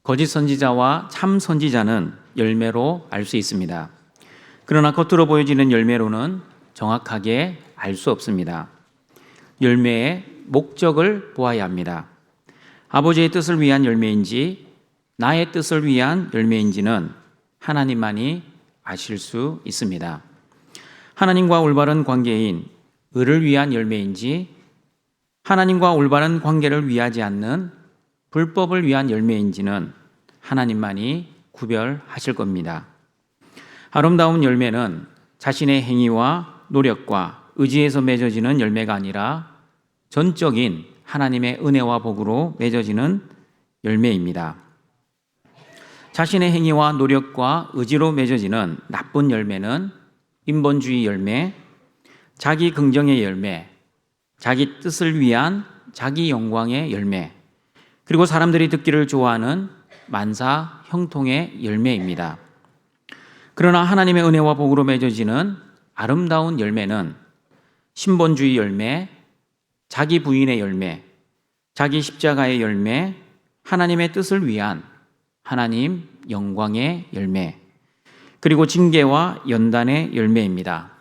거짓 선지자와 참 선지자는 열매로 알 수 있습니다. 그러나 겉으로 보여지는 열매로는 정확하게 알 수 없습니다. 열매의 목적을 보아야 합니다. 아버지의 뜻을 위한 열매인지 나의 뜻을 위한 열매인지는 하나님만이 아실 수 있습니다. 하나님과 올바른 관계인 의를 위한 열매인지 하나님과 올바른 관계를 위하지 않는 불법을 위한 열매인지는 하나님만이 구별하실 겁니다. 아름다운 열매는 자신의 행위와 노력과 의지에서 맺어지는 열매가 아니라 전적인 하나님의 은혜와 복으로 맺어지는 열매입니다. 자신의 행위와 노력과 의지로 맺어지는 나쁜 열매는 인본주의 열매, 자기 긍정의 열매, 자기 뜻을 위한 자기 영광의 열매, 그리고 사람들이 듣기를 좋아하는 만사 형통의 열매입니다. 그러나 하나님의 은혜와 복으로 맺어지는 아름다운 열매는 신본주의 열매, 자기 부인의 열매, 자기 십자가의 열매, 하나님의 뜻을 위한 하나님 영광의 열매, 그리고 징계와 연단의 열매입니다.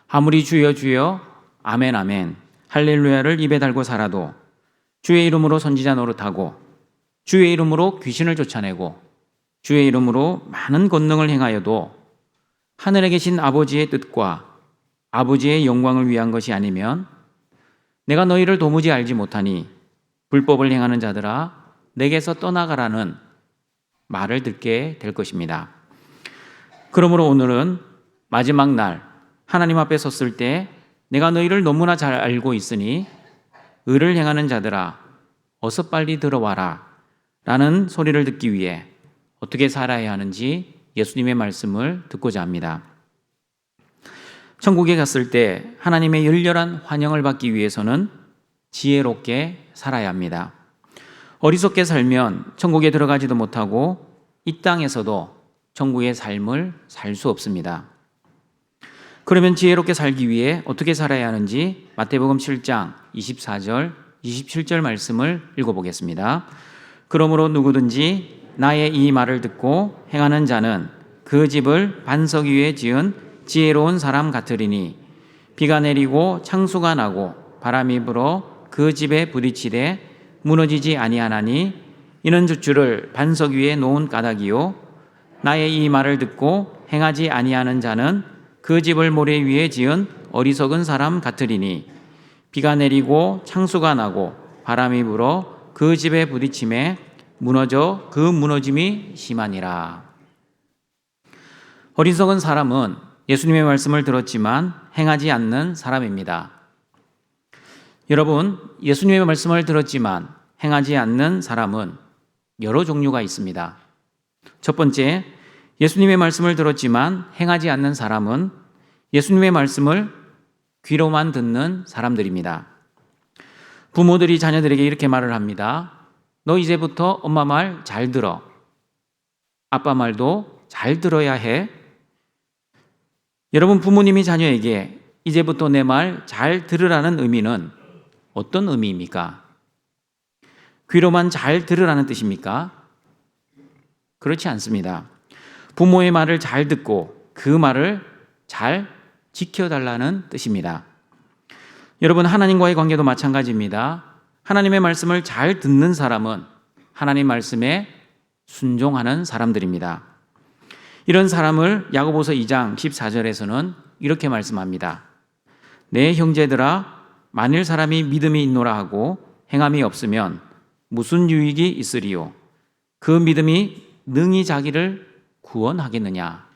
아무리 주여 주여 아멘 아멘 할렐루야를 입에 달고 살아도 주의 이름으로 선지자 노릇하고 주의 이름으로 귀신을 쫓아내고 주의 이름으로 많은 권능을 행하여도 하늘에 계신 아버지의 뜻과 아버지의 영광을 위한 것이 아니면 내가 너희를 도무지 알지 못하니 불법을 행하는 자들아 내게서 떠나가라는 말을 듣게 될 것입니다. 그러므로 오늘은 마지막 날 하나님 앞에 섰을 때 내가 너희를 너무나 잘 알고 있으니 의를 행하는 자들아 어서 빨리 들어와라 라는 소리를 듣기 위해 어떻게 살아야 하는지 예수님의 말씀을 듣고자 합니다. 천국에 갔을 때 하나님의 열렬한 환영을 받기 위해서는 지혜롭게 살아야 합니다. 어리석게 살면 천국에 들어가지도 못하고 이 땅에서도 천국의 삶을 살 수 없습니다. 그러면 지혜롭게 살기 위해 어떻게 살아야 하는지 마태복음 7장 24절, 27절 말씀을 읽어보겠습니다. 그러므로 누구든지 나의 이 말을 듣고 행하는 자는 그 집을 반석 위에 지은 지혜로운 사람 같으리니 비가 내리고 창수가 나고 바람이 불어 그 집에 부딪히되 무너지지 아니하나니 이는 주를 반석 위에 놓은 까닭이요 나의 이 말을 듣고 행하지 아니하는 자는 그 집을 모래 위에 지은 어리석은 사람 같으리니 비가 내리고 창수가 나고 바람이 불어 그 집에 부딪힘에 무너져 그 무너짐이 심하니라. 어리석은 사람은 예수님의 말씀을 들었지만 행하지 않는 사람입니다. 여러분, 예수님의 말씀을 들었지만 행하지 않는 사람은 여러 종류가 있습니다. 첫 번째, 예수님의 말씀을 들었지만 행하지 않는 사람은 예수님의 말씀을 귀로만 듣는 사람들입니다. 부모들이 자녀들에게 이렇게 말을 합니다. 너 이제부터 엄마 말 잘 들어. 아빠 말도 잘 들어야 해. 여러분, 부모님이 자녀에게 이제부터 내 말 잘 들으라는 의미는 어떤 의미입니까? 귀로만 잘 들으라는 뜻입니까? 그렇지 않습니다. 부모의 말을 잘 듣고 그 말을 잘 지켜달라는 뜻입니다. 여러분, 하나님과의 관계도 마찬가지입니다. 하나님의 말씀을 잘 듣는 사람은 하나님 말씀에 순종하는 사람들입니다. 이런 사람을 야고보서 2장 14절에서는 이렇게 말씀합니다. 내 형제들아 만일 사람이 믿음이 있노라 하고 행함이 없으면 무슨 유익이 있으리요? 그 믿음이 능히 자기를 구원하겠느냐?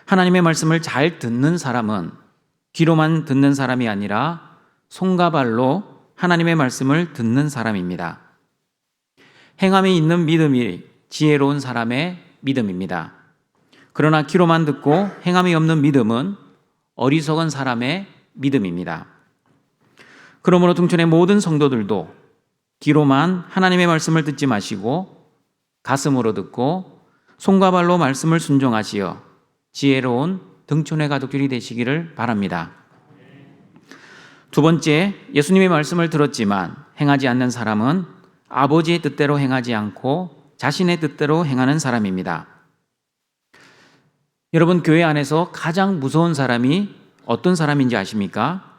하나님의 말씀을 잘 듣는 사람은 귀로만 듣는 사람이 아니라 손과 발로 하나님의 말씀을 듣는 사람입니다. 행함이 있는 믿음이 지혜로운 사람의 믿음입니다. 그러나 귀로만 듣고 행함이 없는 믿음은 어리석은 사람의 믿음입니다. 그러므로 등촌의 모든 성도들도 귀로만 하나님의 말씀을 듣지 마시고 가슴으로 듣고 손과 발로 말씀을 순종하시어 지혜로운 등촌의 가족들이 되시기를 바랍니다. 두 번째, 예수님의 말씀을 들었지만 행하지 않는 사람은 아버지의 뜻대로 행하지 않고 자신의 뜻대로 행하는 사람입니다. 여러분, 교회 안에서 가장 무서운 사람이 어떤 사람인지 아십니까?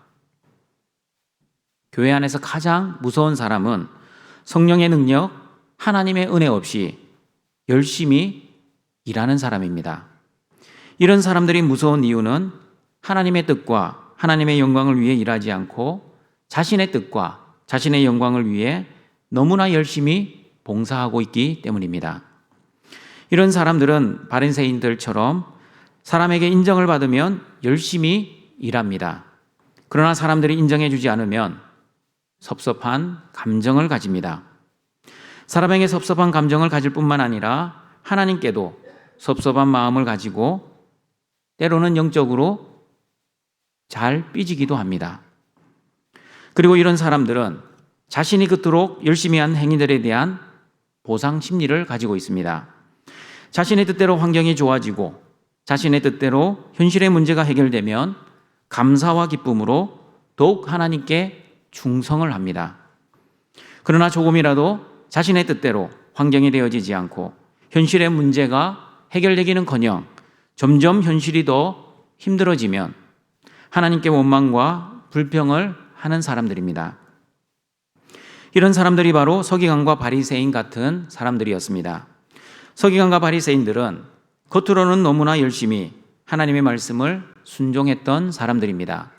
교회 안에서 가장 무서운 사람은 성령의 능력, 하나님의 은혜 없이 열심히 일하는 사람입니다. 이런 사람들이 무서운 이유는 하나님의 뜻과 하나님의 영광을 위해 일하지 않고 자신의 뜻과 자신의 영광을 위해 너무나 열심히 봉사하고 있기 때문입니다. 이런 사람들은 바리새인들처럼 사람에게 인정을 받으면 열심히 일합니다. 그러나 사람들이 인정해 주지 않으면 섭섭한 감정을 가집니다. 사람에게 섭섭한 감정을 가질 뿐만 아니라 하나님께도 섭섭한 마음을 가지고 때로는 영적으로 잘 삐지기도 합니다. 그리고 이런 사람들은 자신이 그토록 열심히 한 행위들에 대한 보상 심리를 가지고 있습니다. 자신의 뜻대로 환경이 좋아지고 자신의 뜻대로 현실의 문제가 해결되면 감사와 기쁨으로 더욱 하나님께 충성을 합니다. 그러나 조금이라도 자신의 뜻대로 환경이 되어지지 않고 현실의 문제가 해결되기는커녕 점점 현실이 더 힘들어지면 하나님께 원망과 불평을 하는 사람들입니다. 이런 사람들이 바로 서기관과 바리새인 같은 사람들이었습니다. 서기관과 바리새인들은 겉으로는 너무나 열심히 하나님의 말씀을 순종했던 사람들입니다.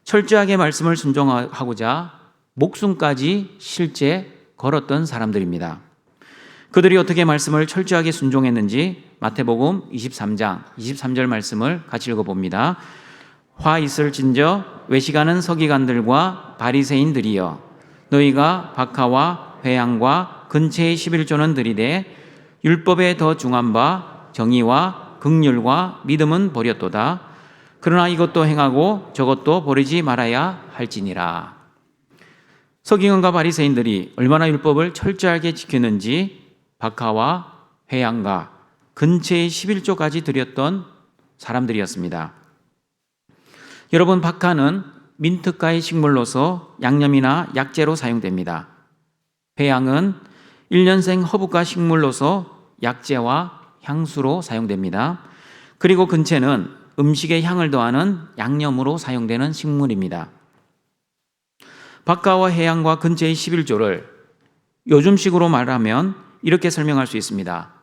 철저하게 말씀을 순종하고자 목숨까지 실제 걸었던 사람들입니다. 그들이 어떻게 말씀을 철저하게 순종했는지 마태복음 23장 23절 말씀을 같이 읽어봅니다. 화 있을진저 외식하는 서기관들과 바리새인들이여 너희가 박하와 회향과 근체의 11조는 들이되 율법에 더 중한 바 정의와 긍휼과 믿음은 버렸도다. 그러나 이것도 행하고 저것도 버리지 말아야 할지니라. 서기관과 바리새인들이 얼마나 율법을 철저하게 지켰는지 박하와 회향과 근체의 11조까지 드렸던 사람들이었습니다. 여러분, 박하는 민특가의 식물로서 양념이나 약재로 사용됩니다. 회향은 1년생 허브과 식물로서 약재와 향수로 사용됩니다. 그리고 근체는 음식에 향을 더하는 양념으로 사용되는 식물입니다. 박하와 회향과 근체의 11조를 요즘식으로 말하면 이렇게 설명할 수 있습니다.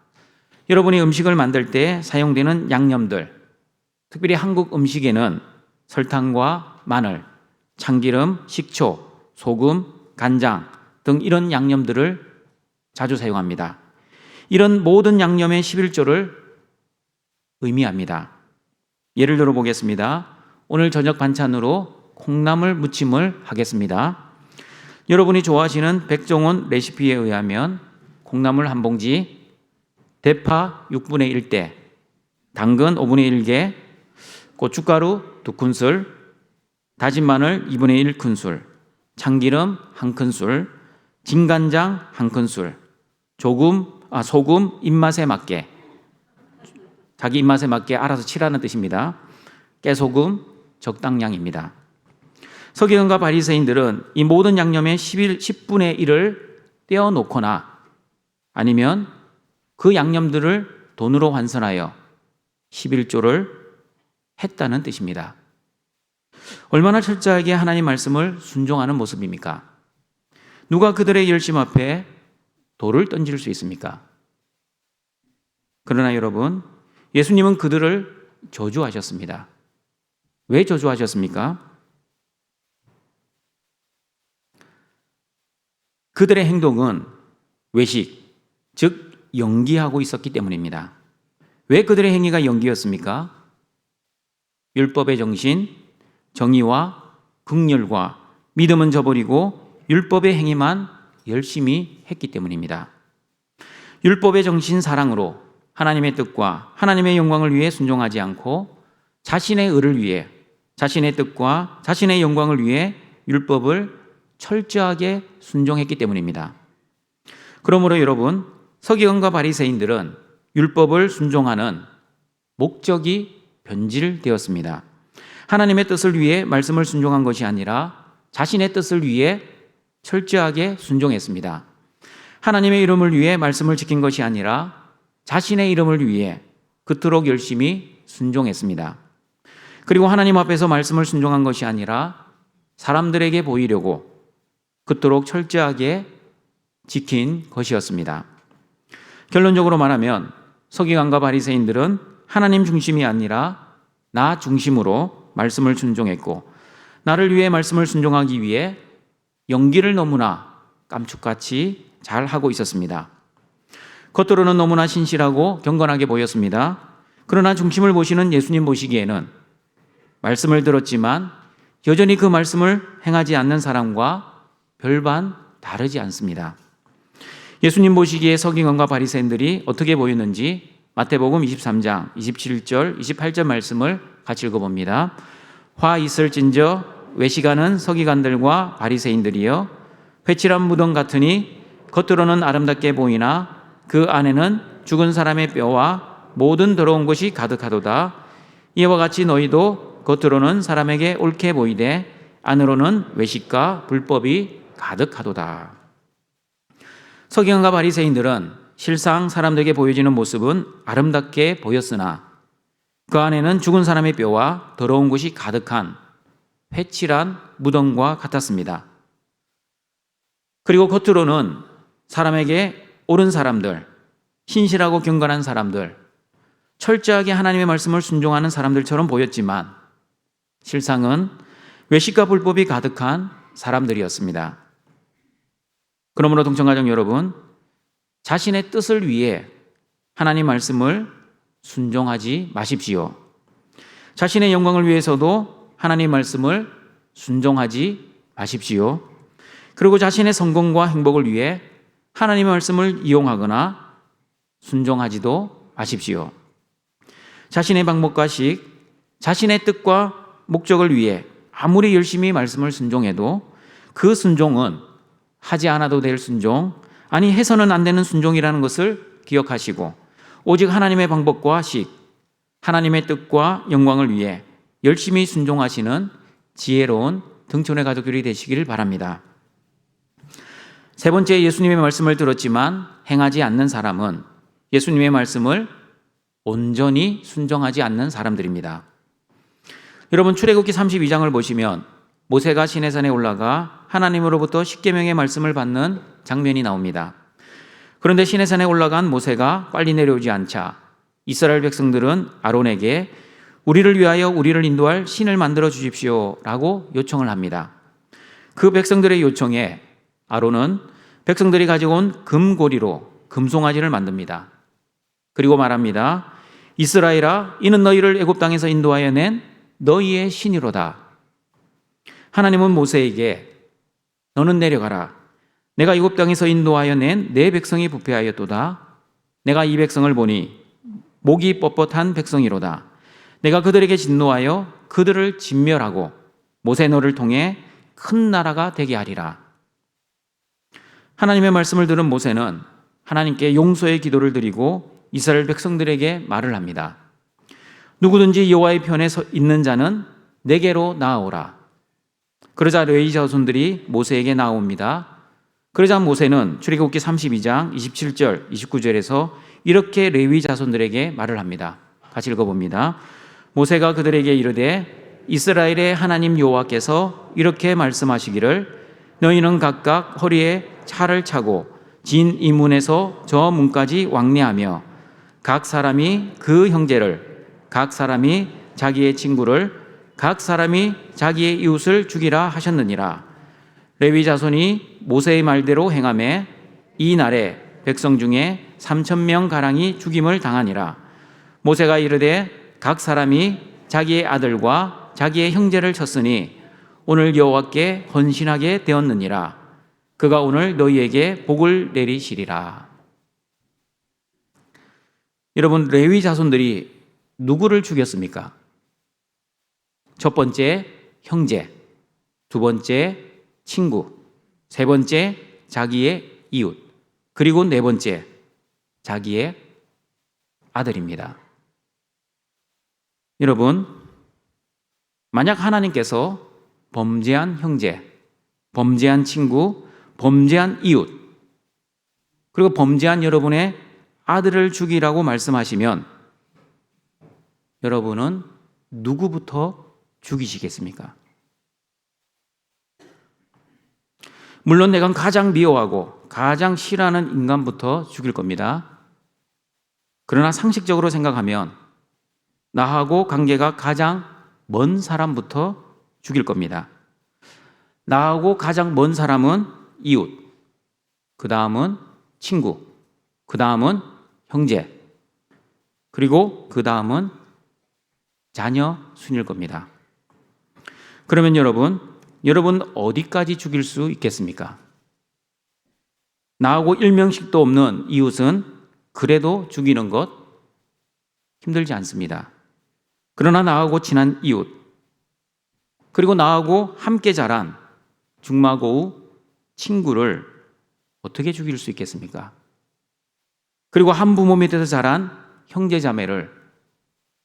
여러분이 음식을 만들 때 사용되는 양념들, 특별히 한국 음식에는 설탕과 마늘, 참기름, 식초, 소금, 간장 등 이런 양념들을 자주 사용합니다. 이런 모든 양념의 11조를 의미합니다. 예를 들어 보겠습니다. 오늘 저녁 반찬으로 콩나물 무침을 하겠습니다. 여러분이 좋아하시는 백종원 레시피에 의하면 콩나물 한 봉지, 대파 6분의 1대, 당근 5분의 1개, 고춧가루 2큰술, 다진 마늘 2분의 1큰술, 참기름 1큰술, 진간장 1큰술, 소금 입맛에 맞게, 자기 입맛에 맞게 알아서 칠하는 뜻입니다. 깨소금 적당량입니다. 서기관과 바리새인들은 이 모든 양념의 10분의 1을 떼어놓거나 아니면 그 양념들을 돈으로 환선하여 11조를 했다는 뜻입니다. 얼마나 철저하게 하나님 말씀을 순종하는 모습입니까? 누가 그들의 열심 앞에 돌을 던질 수 있습니까? 그러나 여러분, 예수님은 그들을 저주하셨습니다. 왜 저주하셨습니까? 그들의 행동은 외식, 즉 연기하고 있었기 때문입니다. 왜 그들의 행위가 연기였습니까? 율법의 정신, 정의와 긍휼과 믿음은 저버리고 율법의 행위만 열심히 했기 때문입니다. 율법의 정신 사랑으로 하나님의 뜻과 하나님의 영광을 위해 순종하지 않고 자신의 의를 위해, 자신의 뜻과 자신의 영광을 위해 율법을 철저하게 순종했기 때문입니다. 그러므로 여러분, 서기관과 바리새인들은 율법을 순종하는 목적이 변질되었습니다. 하나님의 뜻을 위해 말씀을 순종한 것이 아니라 자신의 뜻을 위해 철저하게 순종했습니다. 하나님의 이름을 위해 말씀을 지킨 것이 아니라 자신의 이름을 위해 그토록 열심히 순종했습니다. 그리고 하나님 앞에서 말씀을 순종한 것이 아니라 사람들에게 보이려고 그토록 철저하게 지킨 것이었습니다. 결론적으로 말하면 서기관과 바리새인들은 하나님 중심이 아니라 나 중심으로 말씀을 순종했고, 나를 위해 말씀을 순종하기 위해 연기를 너무나 깜축같이 잘 하고 있었습니다. 겉으로는 너무나 신실하고 경건하게 보였습니다. 그러나 중심을 보시는 예수님 보시기에는 말씀을 들었지만 여전히 그 말씀을 행하지 않는 사람과 별반 다르지 않습니다. 예수님 보시기에 서기관과 바리새인들이 어떻게 보였는지 마태복음 23장 27절 28절 말씀을 같이 읽어봅니다. 화 있을진저 외식하는 서기관들과 바리새인들이여, 회칠한 무덤 같으니 겉으로는 아름답게 보이나 그 안에는 죽은 사람의 뼈와 모든 더러운 것이 가득하도다. 이와 같이 너희도 겉으로는 사람에게 옳게 보이되 안으로는 외식과 불법이 가득하도다. 서기관과 바리새인들은 실상 사람들에게 보여지는 모습은 아름답게 보였으나 그 안에는 죽은 사람의 뼈와 더러운 것이 가득한 회칠한 무덤과 같았습니다. 그리고 겉으로는 사람에게 옳은 사람들, 신실하고 경건한 사람들, 철저하게 하나님의 말씀을 순종하는 사람들처럼 보였지만 실상은 외식과 불법이 가득한 사람들이었습니다. 그러므로 동청가족 여러분, 자신의 뜻을 위해 하나님 말씀을 순종하지 마십시오. 자신의 영광을 위해서도 하나님 말씀을 순종하지 마십시오. 그리고 자신의 성공과 행복을 위해 하나님의 말씀을 이용하거나 순종하지도 마십시오. 자신의 방법과 식, 자신의 뜻과 목적을 위해 아무리 열심히 말씀을 순종해도 그 순종은 하지 않아도 될 순종, 아니 해서는 안 되는 순종이라는 것을 기억하시고 오직 하나님의 방법과 식, 하나님의 뜻과 영광을 위해 열심히 순종하시는 지혜로운 등촌의 가족들이 되시길 바랍니다. 세 번째, 예수님의 말씀을 들었지만 행하지 않는 사람은 예수님의 말씀을 온전히 순종하지 않는 사람들입니다. 여러분, 출애굽기 32장을 보시면 모세가 시내산에 올라가 하나님으로부터 십계명의 말씀을 받는 장면이 나옵니다. 그런데 시내산에 올라간 모세가 빨리 내려오지 않자 이스라엘 백성들은 아론에게 우리를 위하여 우리를 인도할 신을 만들어 주십시오 라고 요청을 합니다. 그 백성들의 요청에 아론은 백성들이 가지고 온 금고리로 금송아지를 만듭니다. 그리고 말합니다. 이스라엘아, 이는 너희를 애굽 땅에서 인도하여 낸 너희의 신이로다. 하나님은 모세에게 너는 내려가라. 내가 애굽 땅에서 인도하여 낸 내 백성이 부패하였도다. 내가 이 백성을 보니 목이 뻣뻣한 백성이로다. 내가 그들에게 진노하여 그들을 진멸하고 모세 너를 통해 큰 나라가 되게 하리라. 하나님의 말씀을 들은 모세는 하나님께 용서의 기도를 드리고 이스라엘 백성들에게 말을 합니다. 누구든지 여호와의 편에 서 있는 자는 내게로 나아오라. 그러자 레위 자손들이 모세에게 나옵니다. 그러자 모세는 출애굽기 32장 27절 29절에서 이렇게 레위 자손들에게 말을 합니다. 같이 읽어봅니다. 모세가 그들에게 이르되 이스라엘의 하나님 여호와께서 이렇게 말씀하시기를 너희는 각각 허리에 차를 차고 진 이 문에서 저 문까지 왕래하며 각 사람이 그 형제를, 각 사람이 자기의 친구를, 각 사람이 자기의 이웃을 죽이라 하셨느니라. 레위 자손이 모세의 말대로 행하매 이 날에 백성 중에 3,000명 가량이 죽임을 당하니라. 모세가 이르되 각 사람이 자기의 아들과 자기의 형제를 쳤으니 오늘 여호와께 헌신하게 되었느니라. 그가 오늘 너희에게 복을 내리시리라. 여러분, 레위 자손들이 누구를 죽였습니까? 첫 번째, 형제. 두 번째, 친구. 세 번째, 자기의 이웃. 그리고 네 번째, 자기의 아들입니다. 여러분, 만약 하나님께서 범죄한 형제, 범죄한 친구, 범죄한 이웃, 그리고 범죄한 여러분의 아들을 죽이라고 말씀하시면 여러분은 누구부터 죽이시겠습니까? 물론 내가 가장 미워하고 가장 싫어하는 인간부터 죽일 겁니다. 그러나 상식적으로 생각하면 나하고 관계가 가장 먼 사람부터 죽일 겁니다. 나하고 가장 먼 사람은 이웃, 그 다음은 친구, 그 다음은 형제, 그리고 그 다음은 자녀 순일 겁니다. 그러면 여러분 어디까지 죽일 수 있겠습니까? 나하고 일명식도 없는 이웃은 그래도 죽이는 것 힘들지 않습니다. 그러나 나하고 친한 이웃, 그리고 나하고 함께 자란 중마고우 친구를 어떻게 죽일 수 있겠습니까? 그리고 한 부모 밑에서 자란 형제 자매를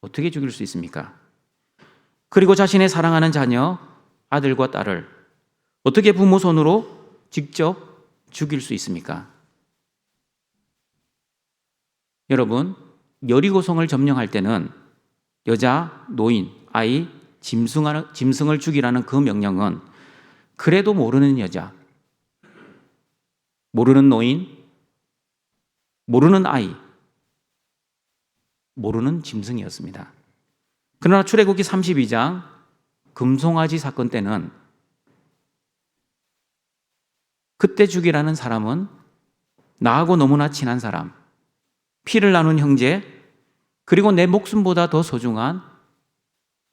어떻게 죽일 수 있습니까? 그리고 자신의 사랑하는 자녀, 아들과 딸을 어떻게 부모 손으로 직접 죽일 수 있습니까? 여러분, 여리고성을 점령할 때는 여자, 노인, 아이, 짐승을 죽이라는 그 명령은 그래도 모르는 여자, 모르는 노인, 모르는 아이, 모르는 짐승이었습니다. 그러나 출애굽기 32장 금송아지 사건 때는 그때 죽이라는 사람은 나하고 너무나 친한 사람, 피를 나눈 형제, 그리고 내 목숨보다 더 소중한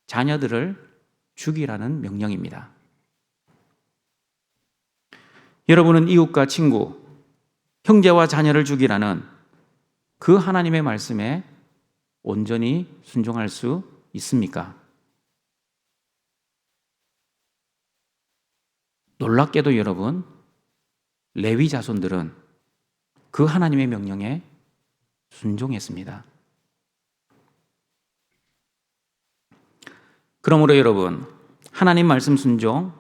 자녀들을 죽이라는 명령입니다. 여러분은 이웃과 친구, 형제와 자녀를 죽이라는 그 하나님의 말씀에 온전히 순종할 수 있습니까? 놀랍게도 여러분, 레위 자손들은 그 하나님의 명령에 순종했습니다. 그러므로 여러분, 하나님 말씀 순종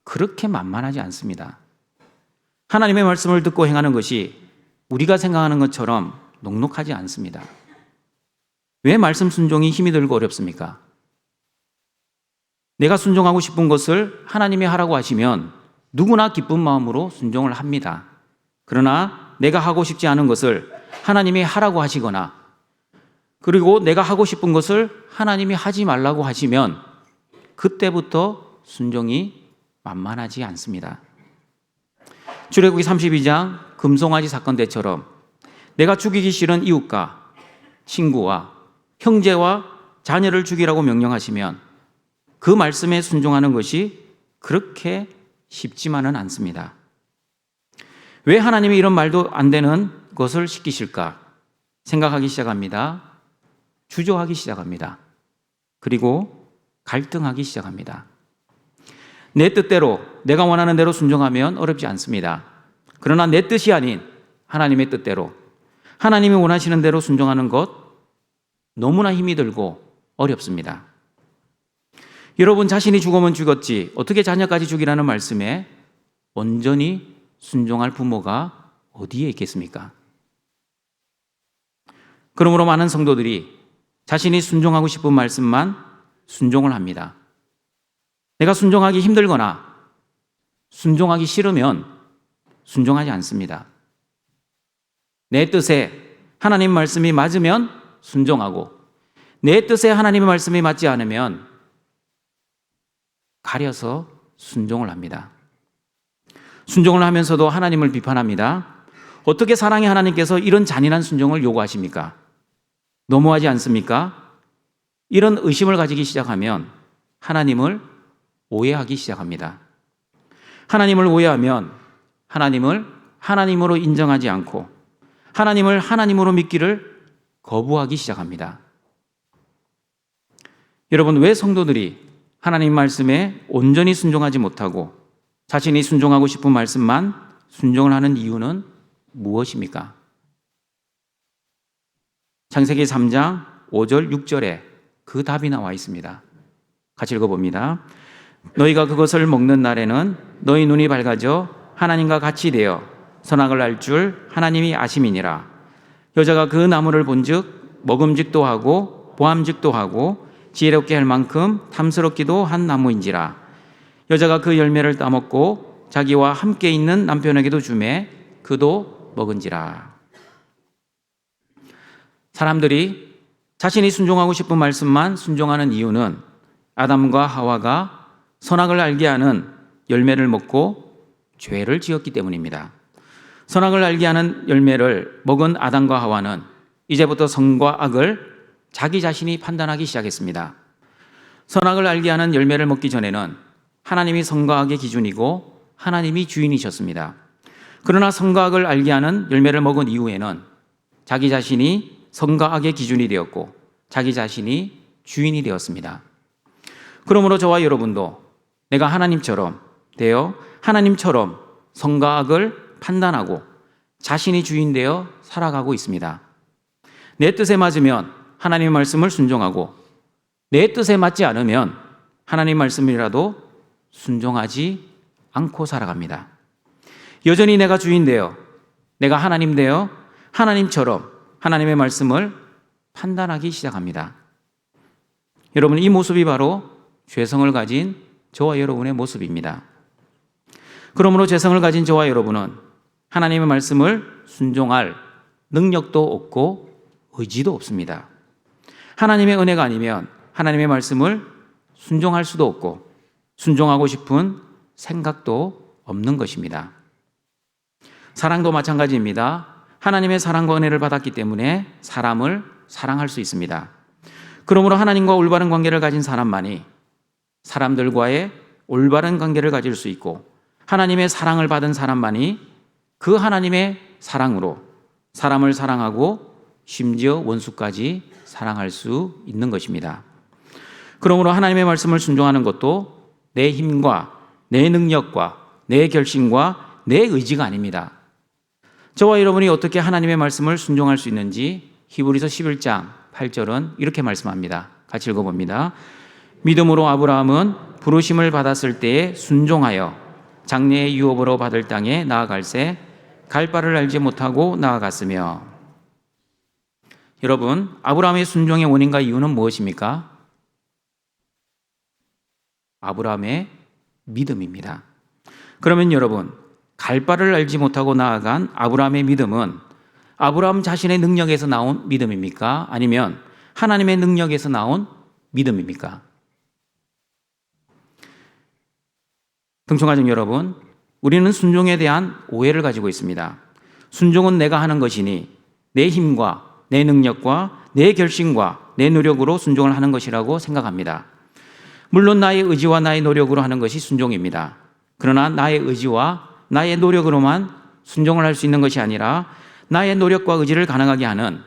그렇게 만만하지 않습니다. 하나님의 말씀을 듣고 행하는 것이 우리가 생각하는 것처럼 녹록하지 않습니다. 왜 말씀 순종이 힘이 들고 어렵습니까? 내가 순종하고 싶은 것을 하나님이 하라고 하시면 누구나 기쁜 마음으로 순종을 합니다. 그러나 내가 하고 싶지 않은 것을 하나님이 하라고 하시거나 그리고 내가 하고 싶은 것을 하나님이 하지 말라고 하시면 그때부터 순종이 만만하지 않습니다. 출애굽기 32장 금송아지 사건 때처럼 내가 죽이기 싫은 이웃과 친구와 형제와 자녀를 죽이라고 명령하시면 그 말씀에 순종하는 것이 그렇게 쉽지만은 않습니다. 왜 하나님이 이런 말도 안 되는 것을 시키실까 생각하기 시작합니다. 주저하기 시작합니다. 그리고 갈등하기 시작합니다. 내 뜻대로 내가 원하는 대로 순종하면 어렵지 않습니다. 그러나 내 뜻이 아닌 하나님의 뜻대로 하나님이 원하시는 대로 순종하는 것 너무나 힘이 들고 어렵습니다. 여러분 자신이 죽으면 죽었지 어떻게 자녀까지 죽이라는 말씀에 온전히 순종할 부모가 어디에 있겠습니까? 그러므로 많은 성도들이 자신이 순종하고 싶은 말씀만 순종을 합니다. 내가 순종하기 힘들거나 순종하기 싫으면 순종하지 않습니다. 내 뜻에 하나님 말씀이 맞으면 순종하고 내 뜻에 하나님의 말씀이 맞지 않으면 가려서 순종을 합니다. 순종을 하면서도 하나님을 비판합니다. 어떻게 사랑의 하나님께서 이런 잔인한 순종을 요구하십니까? 너무하지 않습니까? 이런 의심을 가지기 시작하면 하나님을 오해하기 시작합니다. 하나님을 오해하면 하나님을 하나님으로 인정하지 않고 하나님을 하나님으로 믿기를 거부하기 시작합니다. 여러분, 왜 성도들이 하나님 말씀에 온전히 순종하지 못하고 자신이 순종하고 싶은 말씀만 순종을 하는 이유는 무엇입니까? 창세기 3장 5절 6절에 그 답이 나와 있습니다. 같이 읽어봅니다. 너희가 그것을 먹는 날에는 너희 눈이 밝아져 하나님과 같이 되어 선악을 알 줄 하나님이 아심이니라. 여자가 그 나무를 본즉 먹음직도 하고 보암직도 하고 지혜롭게 할 만큼 탐스럽기도 한 나무인지라. 여자가 그 열매를 따먹고 자기와 함께 있는 남편에게도 주매 그도 먹은지라. 사람들이 자신이 순종하고 싶은 말씀만 순종하는 이유는 아담과 하와가 선악을 알게 하는 열매를 먹고 죄를 지었기 때문입니다. 선악을 알게 하는 열매를 먹은 아담과 하와는 이제부터 선과 악을 자기 자신이 판단하기 시작했습니다. 선악을 알게 하는 열매를 먹기 전에는 하나님이 선과 악의 기준이고 하나님이 주인이셨습니다. 그러나 선과 악을 알게 하는 열매를 먹은 이후에는 자기 자신이 선과 악의 기준이 되었고 자기 자신이 주인이 되었습니다. 그러므로 저와 여러분도 내가 하나님처럼 되어 하나님처럼 선과 악을 판단하고 자신이 주인 되어 살아가고 있습니다. 내 뜻에 맞으면 하나님의 말씀을 순종하고 내 뜻에 맞지 않으면 하나님 말씀이라도 순종하지 않고 살아갑니다. 여전히 내가 주인 되어 내가 하나님 되어 하나님처럼 하나님의 말씀을 판단하기 시작합니다. 여러분, 이 모습이 바로 죄성을 가진 저와 여러분의 모습입니다. 그러므로 죄성을 가진 저와 여러분은 하나님의 말씀을 순종할 능력도 없고 의지도 없습니다. 하나님의 은혜가 아니면 하나님의 말씀을 순종할 수도 없고 순종하고 싶은 생각도 없는 것입니다. 사랑도 마찬가지입니다. 하나님의 사랑과 은혜를 받았기 때문에 사람을 사랑할 수 있습니다. 그러므로 하나님과 올바른 관계를 가진 사람만이 사람들과의 올바른 관계를 가질 수 있고 하나님의 사랑을 받은 사람만이 그 하나님의 사랑으로 사람을 사랑하고 심지어 원수까지 사랑할 수 있는 것입니다. 그러므로 하나님의 말씀을 순종하는 것도 내 힘과 내 능력과 내 결심과 내 의지가 아닙니다. 저와 여러분이 어떻게 하나님의 말씀을 순종할 수 있는지 히브리서 11장 8절은 이렇게 말씀합니다. 같이 읽어봅니다. 믿음으로 아브라함은 부르심을 받았을 때에 순종하여 장래의 유업으로 받을 땅에 나아갈새 갈 바를 알지 못하고 나아갔으며. 여러분, 아브라함의 순종의 원인과 이유는 무엇입니까? 아브라함의 믿음입니다. 그러면 여러분, 갈 바를 알지 못하고 나아간 아브라함의 믿음은 아브라함 자신의 능력에서 나온 믿음입니까? 아니면 하나님의 능력에서 나온 믿음입니까? 등촌가족 여러분, 우리는 순종에 대한 오해를 가지고 있습니다. 순종은 내가 하는 것이니 내 힘과 내 능력과 내 결심과 내 노력으로 순종을 하는 것이라고 생각합니다. 물론 나의 의지와 나의 노력으로 하는 것이 순종입니다. 그러나 나의 의지와 나의 노력으로만 순종을 할 수 있는 것이 아니라 나의 노력과 의지를 가능하게 하는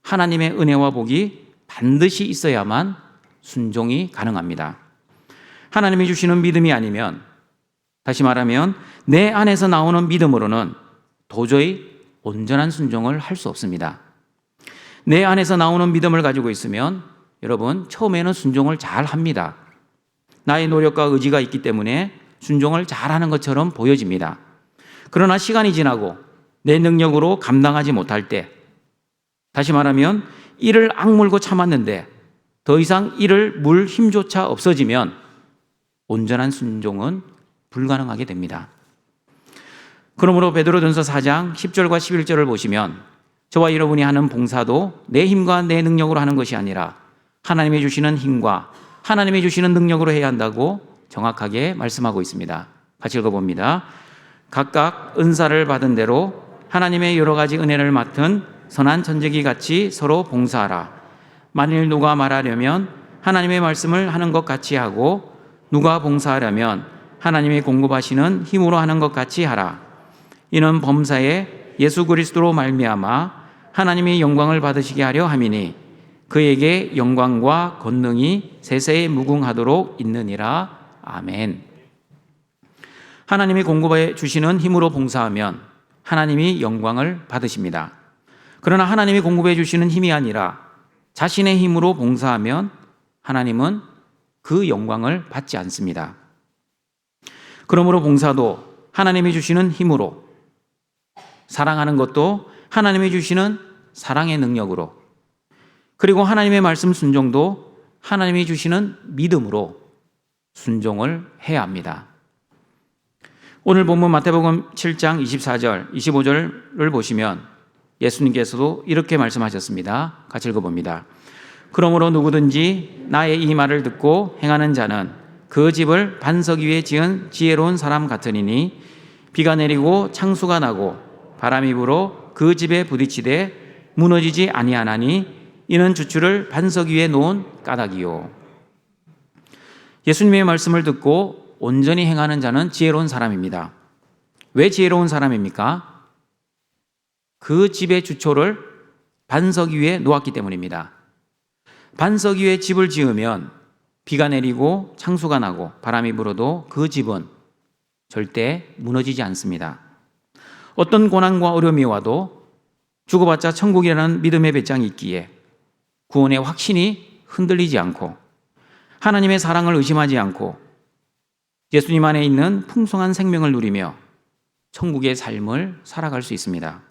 하나님의 은혜와 복이 반드시 있어야만 순종이 가능합니다. 하나님이 주시는 믿음이 아니면, 다시 말하면 내 안에서 나오는 믿음으로는 도저히 온전한 순종을 할 수 없습니다. 내 안에서 나오는 믿음을 가지고 있으면 여러분, 처음에는 순종을 잘 합니다. 나의 노력과 의지가 있기 때문에 순종을 잘하는 것처럼 보여집니다. 그러나 시간이 지나고 내 능력으로 감당하지 못할 때, 다시 말하면 이를 악물고 참았는데 더 이상 이를 물 힘조차 없어지면 온전한 순종은 불가능하게 됩니다. 그러므로 베드로전서 4장 10절과 11절을 보시면 저와 여러분이 하는 봉사도 내 힘과 내 능력으로 하는 것이 아니라 하나님이 주시는 힘과 하나님이 주시는 능력으로 해야 한다고 정확하게 말씀하고 있습니다. 같이 읽어봅니다. 각각 은사를 받은 대로 하나님의 여러 가지 은혜를 맡은 선한 천재기 같이 서로 봉사하라. 만일 누가 말하려면 하나님의 말씀을 하는 것 같이 하고 누가 봉사하려면 하나님의 공급하시는 힘으로 하는 것 같이 하라. 이는 범사에 예수 그리스도로 말미암아 하나님의 영광을 받으시게 하려 함이니 그에게 영광과 권능이 세세에 무궁하도록 있느니라. 아멘. 하나님이 공급해 주시는 힘으로 봉사하면 하나님이 영광을 받으십니다. 그러나 하나님이 공급해 주시는 힘이 아니라 자신의 힘으로 봉사하면 하나님은 그 영광을 받지 않습니다. 그러므로 봉사도 하나님이 주시는 힘으로 사랑하는 것도 하나님이 주시는 사랑의 능력으로, 그리고 하나님의 말씀 순종도 하나님이 주시는 믿음으로 순종을 해야 합니다. 오늘 본문 마태복음 7장 24절, 25절을 보시면 예수님께서도 이렇게 말씀하셨습니다. 같이 읽어봅니다. 그러므로 누구든지 나의 이 말을 듣고 행하는 자는 그 집을 반석 위에 지은 지혜로운 사람 같으니 비가 내리고 창수가 나고 바람이 불어 그 집에 부딪히되 무너지지 아니하나니 이는 주추를 반석 위에 놓은 까닭이요. 예수님의 말씀을 듣고 온전히 행하는 자는 지혜로운 사람입니다. 왜 지혜로운 사람입니까? 그 집의 주초를 반석 위에 놓았기 때문입니다. 반석 위에 집을 지으면 비가 내리고 창수가 나고 바람이 불어도 그 집은 절대 무너지지 않습니다. 어떤 고난과 어려움이 와도 죽어봤자 천국이라는 믿음의 배짱이 있기에 구원의 확신이 흔들리지 않고 하나님의 사랑을 의심하지 않고 예수님 안에 있는 풍성한 생명을 누리며 천국의 삶을 살아갈 수 있습니다.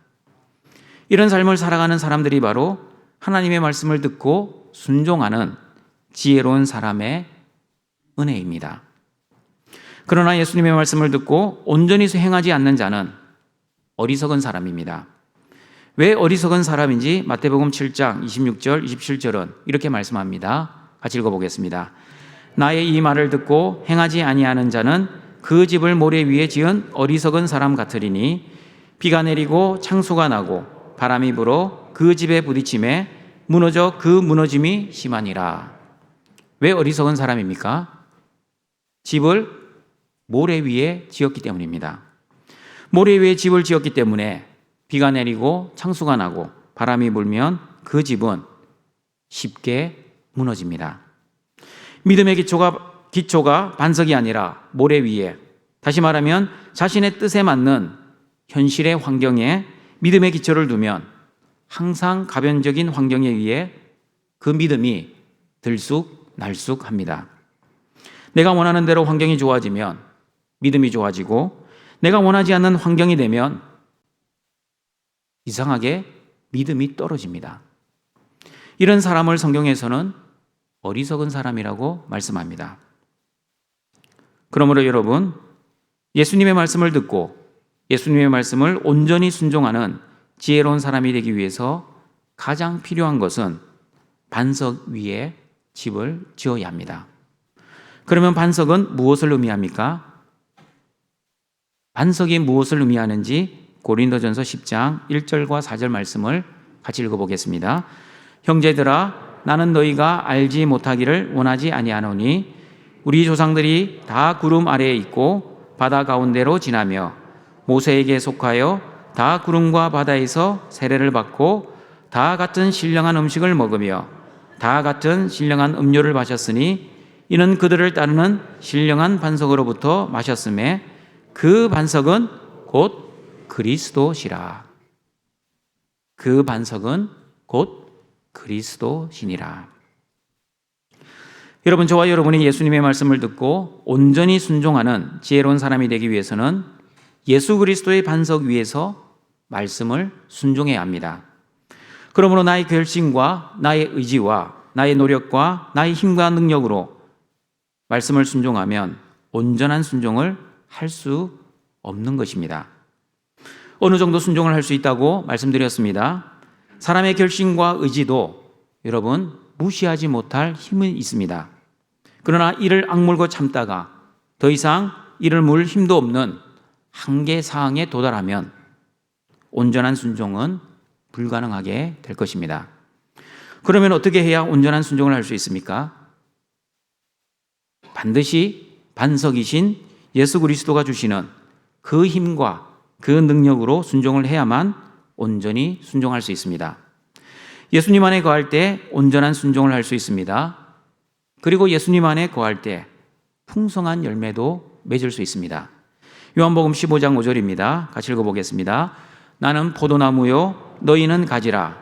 이런 삶을 살아가는 사람들이 바로 하나님의 말씀을 듣고 순종하는 지혜로운 사람의 은혜입니다. 그러나 예수님의 말씀을 듣고 온전히 수행하지 않는 자는 어리석은 사람입니다. 왜 어리석은 사람인지 마태복음 7장 26절, 27절은 이렇게 말씀합니다. 같이 읽어보겠습니다. 나의 이 말을 듣고 행하지 아니하는 자는 그 집을 모래 위에 지은 어리석은 사람 같으리니 비가 내리고 창수가 나고 바람이 불어 그 집에 부딪힘에 무너져 그 무너짐이 심하니라. 왜 어리석은 사람입니까? 집을 모래 위에 지었기 때문입니다. 모래 위에 집을 지었기 때문에 비가 내리고 창수가 나고 바람이 불면 그 집은 쉽게 무너집니다. 믿음의 기초가 반석이 아니라 모래 위에, 다시 말하면 자신의 뜻에 맞는 현실의 환경에 믿음의 기초를 두면 항상 가변적인 환경에 의해 그 믿음이 들쑥날쑥합니다. 내가 원하는 대로 환경이 좋아지면 믿음이 좋아지고 내가 원하지 않는 환경이 되면 이상하게 믿음이 떨어집니다. 이런 사람을 성경에서는 어리석은 사람이라고 말씀합니다. 그러므로 여러분, 예수님의 말씀을 듣고 예수님의 말씀을 온전히 순종하는 지혜로운 사람이 되기 위해서 가장 필요한 것은 반석 위에 집을 지어야 합니다. 그러면 반석은 무엇을 의미합니까? 반석이 무엇을 의미하는지 고린도전서 10장 1절과 4절 말씀을 같이 읽어보겠습니다. 형제들아, 나는 너희가 알지 못하기를 원하지 아니하노니 우리 조상들이 다 구름 아래에 있고 바다 가운데로 지나며 모세에게 속하여 다 구름과 바다에서 세례를 받고 다 같은 신령한 음식을 먹으며 다 같은 신령한 음료를 마셨으니 이는 그들을 따르는 신령한 반석으로부터 마셨음에 그 반석은 곧 그리스도시라. 그 반석은 곧 그리스도시니라. 여러분, 저와 여러분이 예수님의 말씀을 듣고 온전히 순종하는 지혜로운 사람이 되기 위해서는 예수 그리스도의 반석 위에서 말씀을 순종해야 합니다. 그러므로 나의 결심과 나의 의지와 나의 노력과 나의 힘과 능력으로 말씀을 순종하면 온전한 순종을 할 수 없는 것입니다. 어느 정도 순종을 할 수 있다고 말씀드렸습니다. 사람의 결심과 의지도 여러분 무시하지 못할 힘은 있습니다. 그러나 이를 악물고 참다가 더 이상 이를 물 힘도 없는 한계 사항에 도달하면 온전한 순종은 불가능하게 될 것입니다. 그러면 어떻게 해야 온전한 순종을 할 수 있습니까? 반드시 반석이신 예수 그리스도가 주시는 그 힘과 그 능력으로 순종을 해야만 온전히 순종할 수 있습니다. 예수님 안에 거할 때 온전한 순종을 할 수 있습니다. 그리고 예수님 안에 거할 때 풍성한 열매도 맺을 수 있습니다. 요한복음 15장 5절입니다. 같이 읽어보겠습니다. 나는 포도나무요 너희는 가지라.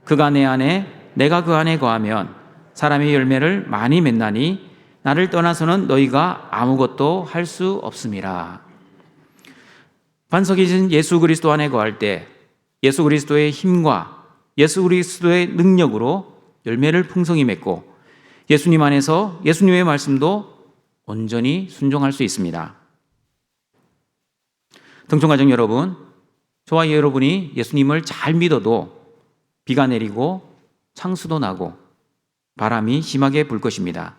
그가 내 안에 내가 그 안에 거하면 사람의 열매를 많이 맺나니 나를 떠나서는 너희가 아무것도 할 수 없음이라. 반석이신 예수 그리스도 안에 거할 때 예수 그리스도의 힘과 예수 그리스도의 능력으로 열매를 풍성히 맺고 예수님 안에서 예수님의 말씀도 온전히 순종할 수 있습니다. 등촌가족 여러분, 저와 여러분이 예수님을 잘 믿어도 비가 내리고 창수도 나고 바람이 심하게 불 것입니다.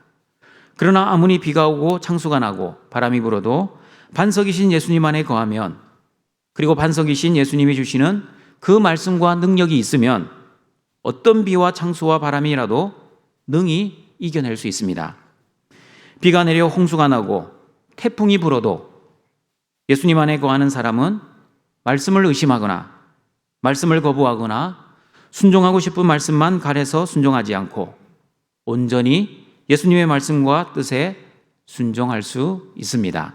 그러나 아무리 비가 오고 창수가 나고 바람이 불어도 반석이신 예수님 안에 거하면, 그리고 반석이신 예수님이 주시는 그 말씀과 능력이 있으면 어떤 비와 창수와 바람이라도 능히 이겨낼 수 있습니다. 비가 내려 홍수가 나고 태풍이 불어도 예수님 안에 거하는 사람은 말씀을 의심하거나 말씀을 거부하거나 순종하고 싶은 말씀만 가려서 순종하지 않고 온전히 예수님의 말씀과 뜻에 순종할 수 있습니다.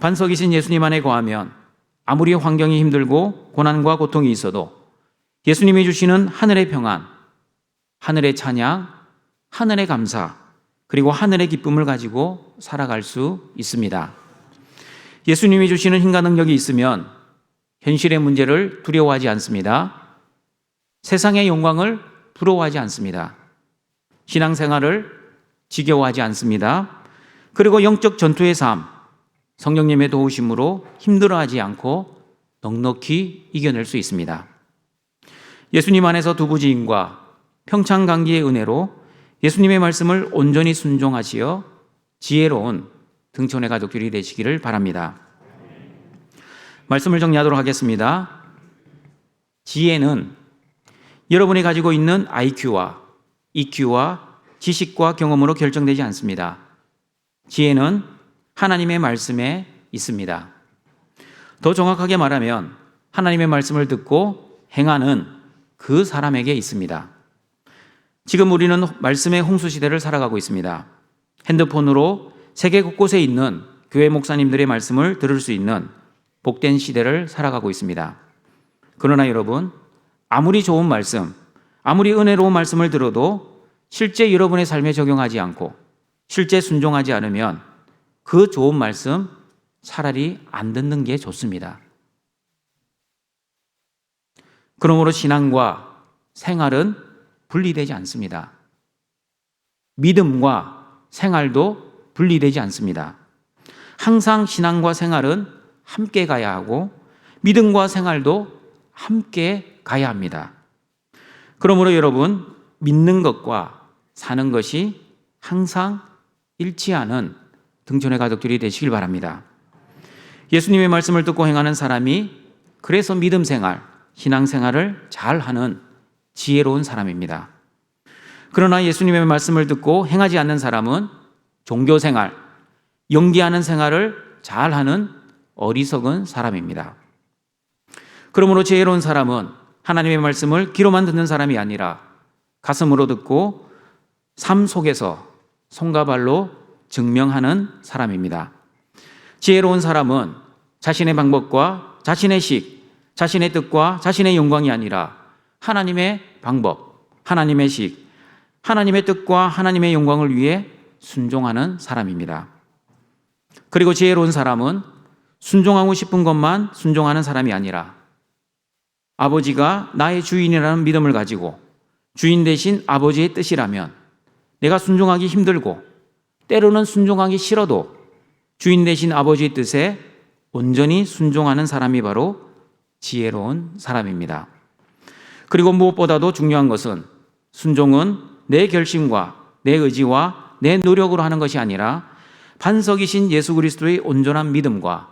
반석이신 예수님 안에 거하면 아무리 환경이 힘들고 고난과 고통이 있어도 예수님이 주시는 하늘의 평안, 하늘의 찬양, 하늘의 감사, 그리고 하늘의 기쁨을 가지고 살아갈 수 있습니다. 예수님이 주시는 힘과 능력이 있으면 현실의 문제를 두려워하지 않습니다. 세상의 영광을 부러워하지 않습니다. 신앙생활을 지겨워하지 않습니다. 그리고 영적 전투의 삶, 성령님의 도우심으로 힘들어하지 않고 넉넉히 이겨낼 수 있습니다. 예수님 안에서 두부지인과 평창강기의 은혜로 예수님의 말씀을 온전히 순종하시어 지혜로운 등촌의 가족들이 되시기를 바랍니다. 말씀을 정리하도록 하겠습니다. 지혜는 여러분이 가지고 있는 IQ와 EQ와 지식과 경험으로 결정되지 않습니다. 지혜는 하나님의 말씀에 있습니다. 더 정확하게 말하면 하나님의 말씀을 듣고 행하는 그 사람에게 있습니다. 지금 우리는 말씀의 홍수 시대를 살아가고 있습니다. 핸드폰으로 세계 곳곳에 있는 교회 목사님들의 말씀을 들을 수 있는 복된 시대를 살아가고 있습니다. 그러나 여러분, 아무리 좋은 말씀, 아무리 은혜로운 말씀을 들어도 실제 여러분의 삶에 적용하지 않고 실제 순종하지 않으면 그 좋은 말씀 차라리 안 듣는 게 좋습니다. 그러므로 신앙과 생활은 분리되지 않습니다. 믿음과 생활도 분리되지 않습니다. 항상 신앙과 생활은 함께 가야 하고 믿음과 생활도 함께 가야 합니다. 그러므로 여러분, 믿는 것과 사는 것이 항상 일치하는 등촌의 가족들이 되시길 바랍니다. 예수님의 말씀을 듣고 행하는 사람이 그래서 믿음 생활, 신앙 생활을 잘하는 지혜로운 사람입니다. 그러나 예수님의 말씀을 듣고 행하지 않는 사람은 종교 생활, 연기하는 생활을 잘하는 어리석은 사람입니다. 그러므로 지혜로운 사람은 하나님의 말씀을 귀로만 듣는 사람이 아니라 가슴으로 듣고 삶 속에서 손과 발로 증명하는 사람입니다. 지혜로운 사람은 자신의 방법과 자신의 식, 자신의 뜻과 자신의 영광이 아니라 하나님의 방법, 하나님의 식, 하나님의 뜻과 하나님의 영광을 위해 순종하는 사람입니다. 그리고 지혜로운 사람은 순종하고 싶은 것만 순종하는 사람이 아니라 아버지가 나의 주인이라는 믿음을 가지고 주인 대신 아버지의 뜻이라면 내가 순종하기 힘들고 때로는 순종하기 싫어도 주인 대신 아버지의 뜻에 온전히 순종하는 사람이 바로 지혜로운 사람입니다. 그리고 무엇보다도 중요한 것은 순종은 내 결심과 내 의지와 내 노력으로 하는 것이 아니라 반석이신 예수 그리스도의 온전한 믿음과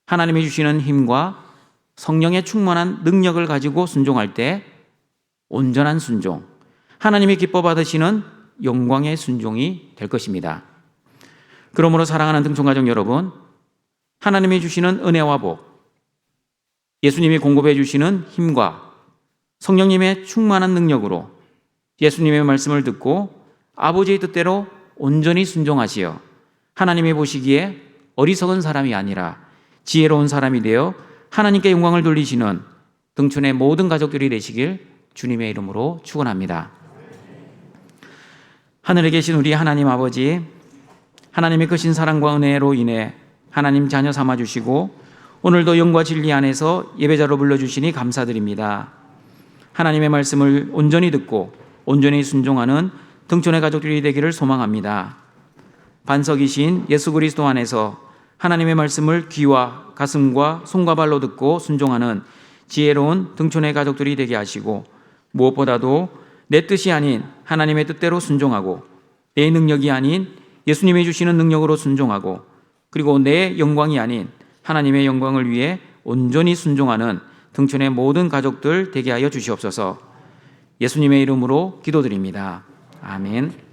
하나님이 주시는 힘과 성령의 충만한 능력을 가지고 순종할 때 온전한 순종, 하나님이 기뻐 받으시는 영광의 순종이 될 것입니다. 그러므로 사랑하는 등촌가족 여러분, 하나님이 주시는 은혜와 복, 예수님이 공급해 주시는 힘과 성령님의 충만한 능력으로 예수님의 말씀을 듣고 아버지의 뜻대로 온전히 순종하시어 하나님이 보시기에 어리석은 사람이 아니라 지혜로운 사람이 되어 하나님께 영광을 돌리시는 등촌의 모든 가족들이 되시길 주님의 이름으로 축원합니다. 하늘에 계신 우리 하나님 아버지, 하나님의 크신 사랑과 은혜로 인해 하나님 자녀 삼아주시고 오늘도 영과 진리 안에서 예배자로 불러주시니 감사드립니다. 하나님의 말씀을 온전히 듣고 온전히 순종하는 등촌의 가족들이 되기를 소망합니다. 반석이신 예수 그리스도 안에서 하나님의 말씀을 귀와 가슴과 손과 발로 듣고 순종하는 지혜로운 등촌의 가족들이 되게 하시고, 무엇보다도 내 뜻이 아닌 하나님의 뜻대로 순종하고, 내 능력이 아닌 예수님이 주시는 능력으로 순종하고, 그리고 내 영광이 아닌 하나님의 영광을 위해 온전히 순종하는 등촌의 모든 가족들 되게 하여 주시옵소서. 예수님의 이름으로 기도드립니다. 아멘.